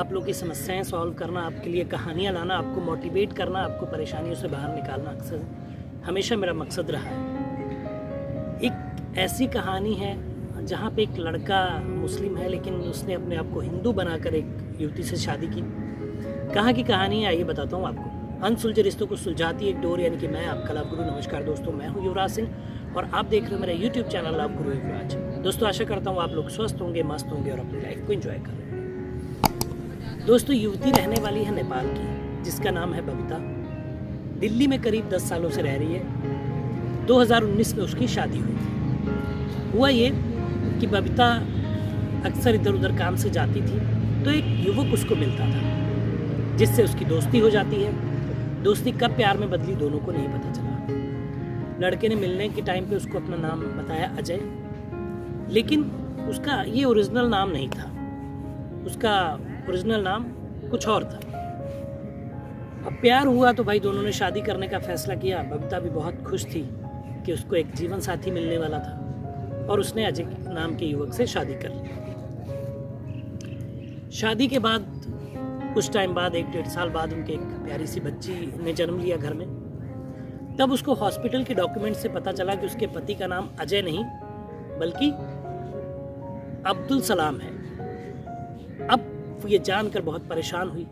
आप लोग की समस्याएं सॉल्व करना, आपके लिए कहानियाँ लाना, आपको मोटिवेट करना, आपको परेशानियों से बाहर निकालना अक्सर हमेशा मेरा मकसद रहा है। एक ऐसी कहानी है जहाँ पे एक लड़का मुस्लिम है लेकिन उसने अपने आप को हिंदू बनाकर एक युवती से शादी की। कहाँ की कहानी है आइए बताता हूँ आपको। अनसुलझे रिश्तों को सुलझाती एक डोर, यानी कि मैं आपका लाभ गुरु। नमस्कार दोस्तों, मैं हूँ युवराज सिंह और आप देख रहे हो मेरा यूट्यूब चैनल लाभ गुरु युवराज। दोस्तों आशा करता हूँ आप लोग स्वस्थ होंगे, मस्त होंगे और अपनी लाइफ को एंजॉय कर रहे हैं। दोस्तों युवती रहने वाली है नेपाल की, जिसका नाम है बबीता। दिल्ली में करीब 10 सालों से रह रही है। 2019 में उसकी शादी हुई थी। हुआ ये कि बबीता अक्सर इधर उधर काम से जाती थी तो एक युवक उसको मिलता था जिससे उसकी दोस्ती हो जाती है। दोस्ती कब प्यार में बदली दोनों को नहीं पता चला। लड़के ने मिलने के टाइम पे उसको अपना नाम बताया अजय, लेकिन उसका ये ओरिजिनल नाम नहीं था। उसका ओरिजिनल नाम कुछ और था। अब प्यार हुआ तो भाई दोनों ने शादी करने का फैसला किया। बबीता भी बहुत खुश थी कि उसको एक जीवन साथी मिलने वाला था और उसने अजय नाम के युवक से शादी कर ली। शादी के बाद कुछ टाइम बाद 1-1.5 साल बाद उनके एक प्यारी सी बच्ची ने जन्म लिया घर में। तब उसको हॉस्पिटल के डॉक्यूमेंट से पता चला कि उसके पति का नाम अजय नहीं बल्कि अब्दुल सलाम है। अब ये जानकर बहुत परेशान हुई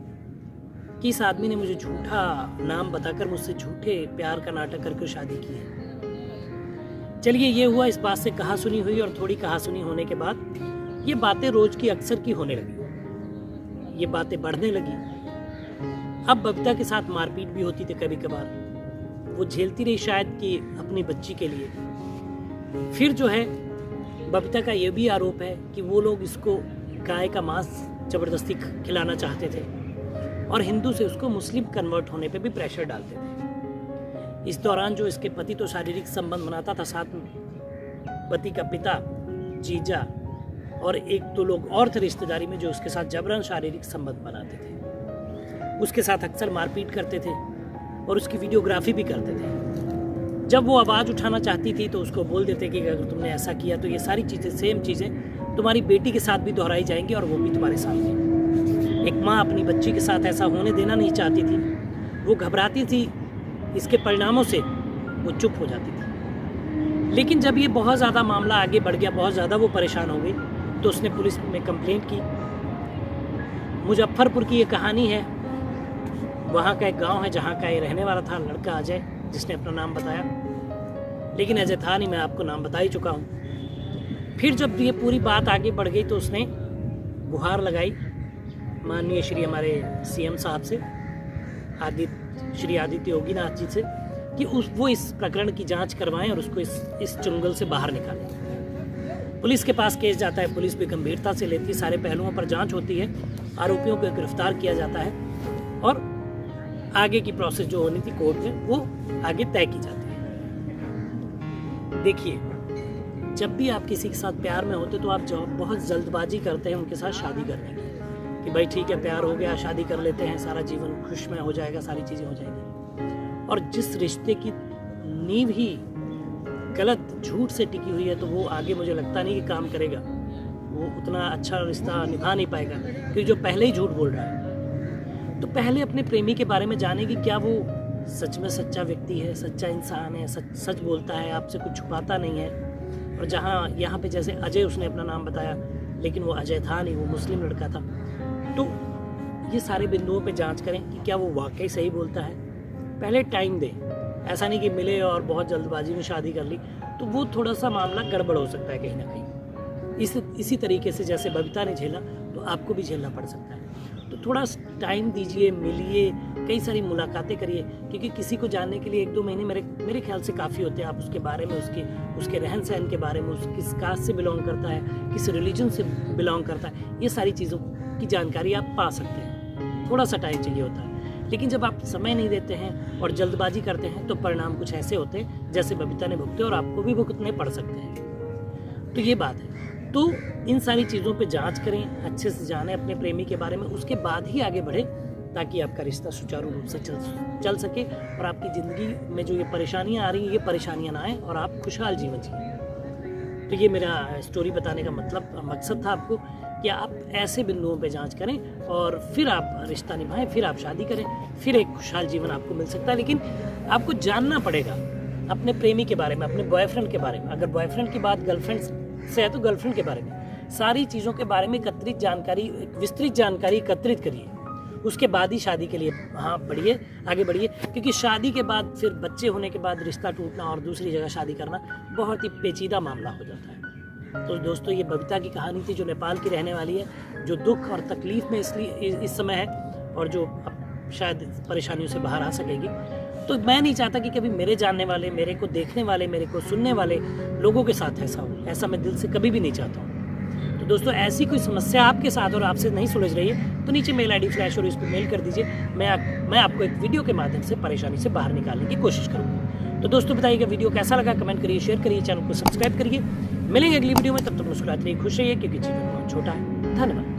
कि इस आदमी ने मुझे झूठा नाम बताकर मुझसे झूठे प्यार का नाटक करके शादी की है। चलिए ये हुआ, इस बात से कहा सुनी हुई और थोड़ी कहा सुनी होने के बाद ये बातें रोज की अक्सर की होने लगी। ये बातें बढ़ने लगी। अब बबीता के साथ मारपीट भी होती थी कभी कभार। वो झेलती रही शायद कि अपनी बच्ची के लिए। फिर जो है बबीता का ये भी आरोप है कि वो लोग इसको गाय का मांस जबरदस्ती खिलाना चाहते थे और हिंदू से उसको मुस्लिम कन्वर्ट होने पे भी प्रेशर डालते थे। इस दौरान जो इसके पति तो शारीरिक संबंध बनाता था, साथ में पति का पिता, जीजा और 1-2 लोग और थे रिश्तेदारी में जो उसके साथ जबरन शारीरिक संबंध बनाते थे। उसके साथ अक्सर मारपीट करते थे और उसकी वीडियोग्राफी भी करते थे। जब वो आवाज़ उठाना चाहती थी तो उसको बोल देते कि अगर तुमने ऐसा किया तो ये सारी चीज़ें, सेम चीज़ें तुम्हारी बेटी के साथ भी दोहराई जाएंगी और वो भी तुम्हारे सामने। एक माँ अपनी बच्ची के साथ ऐसा होने देना नहीं चाहती थी। वो घबराती थी, इसके परिणामों से वो चुप हो जाती थी। लेकिन जब ये बहुत ज़्यादा मामला आगे बढ़ गया, बहुत ज़्यादा वो परेशान हो गई, तो उसने पुलिस में कंप्लेंट की। मुजफ्फरपुर की ये कहानी है। वहाँ का एक गांव है जहाँ का ये रहने वाला था लड़का अजय, जिसने अपना नाम बताया। लेकिन अजय था नहीं, मैं आपको नाम बता ही चुका हूँ। फिर जब ये पूरी बात आगे बढ़ गई तो उसने गुहार लगाई माननीय श्री हमारे सीएम साहब से, श्री आदित्य योगीनाथ जी से, कि वो इस प्रकरण की जांच करवाएं और उसको इस चुंगल से बाहर निकालें। पुलिस के पास केस जाता है, पुलिस भी गंभीरता से लेती है, सारे पहलुओं पर जांच होती है, आरोपियों को गिरफ्तार किया जाता है और आगे की प्रोसेस जो होनी थी कोर्ट में वो आगे तय की जाती है। देखिए, जब भी आप किसी के साथ प्यार में होते तो आप बहुत जल्दबाजी करते हैं उनके साथ शादी करने की, कि भाई ठीक है प्यार हो गया, शादी कर लेते हैं, सारा जीवन खुशमय हो जाएगा, सारी चीज़ें हो जाएंगी। और जिस रिश्ते की नींव ही गलत झूठ से टिकी हुई है तो वो आगे मुझे लगता नहीं कि काम करेगा, वो उतना अच्छा रिश्ता निभा नहीं पाएगा, क्योंकि जो पहले ही झूठ बोल रहा है। तो पहले अपने प्रेमी के बारे में जाने कि क्या वो सच में सच्चा व्यक्ति है, सच्चा इंसान है, सच बोलता है, आपसे कुछ छुपाता नहीं है। और जहाँ यहाँ पे जैसे अजय, उसने अपना नाम बताया लेकिन वो अजय था नहीं, वो मुस्लिम लड़का था। तो ये सारे बिंदुओं पे जांच करें कि क्या वो वाकई सही बोलता है। पहले टाइम दें, ऐसा नहीं कि मिले और बहुत जल्दबाजी में शादी कर ली, तो वो थोड़ा सा मामला गड़बड़ हो सकता है कहीं ना कहीं। इसी तरीके से जैसे बबीता ने झेला तो आपको भी झेलना पड़ सकता है। तो थोड़ा टाइम दीजिए, मिलिए, कई सारी मुलाकातें करिए, क्योंकि किसी को जानने के लिए 1-2 महीने मेरे ख्याल से काफ़ी होते हैं। आप उसके बारे में, उसके रहन सहन के बारे में, किस कास्ट से बिलोंग करता है, किस रिलीजन से बिलोंग करता है, ये सारी चीज़ों की जानकारी आप पा सकते हैं। थोड़ा सा टाइम चाहिए होता है। लेकिन जब आप समय नहीं देते हैं और जल्दबाजी करते हैं तो परिणाम कुछ ऐसे होते हैं जैसे बबीता ने भुगते और आपको भी भुगतने पड़ सकते हैं। तो ये बात है। तो इन सारी चीज़ों पे जांच करें, अच्छे से जानें अपने प्रेमी के बारे में, उसके बाद ही आगे बढ़ें ताकि आपका रिश्ता सुचारू रूप से चल सके और आपकी ज़िंदगी में जो ये परेशानियाँ आ रही हैं ये परेशानियाँ ना आए और आप खुशहाल जीवन जिए। तो ये मेरा स्टोरी बताने का मकसद था आपको कि आप ऐसे बिंदुओं पे जांच करें और फिर आप रिश्ता निभाएं, फिर आप शादी करें, फिर एक खुशहाल जीवन आपको मिल सकता है। लेकिन आपको जानना पड़ेगा अपने प्रेमी के बारे में, अपने बॉयफ्रेंड के बारे में। अगर बॉयफ्रेंड की बात गर्लफ्रेंड से है तो गर्लफ्रेंड के बारे में, सारी चीज़ों के बारे में विस्तृत जानकारी एकत्रित करिए, उसके बाद ही शादी के लिए आगे बढ़िए। क्योंकि शादी के बाद फिर बच्चे होने के बाद रिश्ता टूटना और दूसरी जगह शादी करना बहुत ही पेचीदा मामला हो जाता है। तो दोस्तों, ये बबीता की कहानी थी, जो नेपाल की रहने वाली है, जो दुख और तकलीफ में इसलिए इस समय है और जो अब शायद परेशानियों से बाहर आ सकेगी। तो मैं नहीं चाहता कि कभी मेरे जानने वाले, मेरे को देखने वाले, मेरे को सुनने वाले लोगों के साथ ऐसा हो। ऐसा मैं दिल से कभी भी नहीं चाहता हूँ। तो दोस्तों, ऐसी कोई समस्या आपके साथ और आपसे नहीं सुलझ रही है तो नीचे मेल आईडी फ्लैश और इस पर मेल कर दीजिए। मैं आपको एक वीडियो के माध्यम से परेशानी से बाहर निकालने की कोशिश करूँगा। तो दोस्तों, बताइएगा वीडियो कैसा लगा, कमेंट करिए, शेयर करिए, चैनल को सब्सक्राइब करिए। मिलेंगे अगली वीडियो में, तब तक मुस्कुराते रहिए, खुश रहिए, क्योंकि जीवन बहुत छोटा है। धन्यवाद।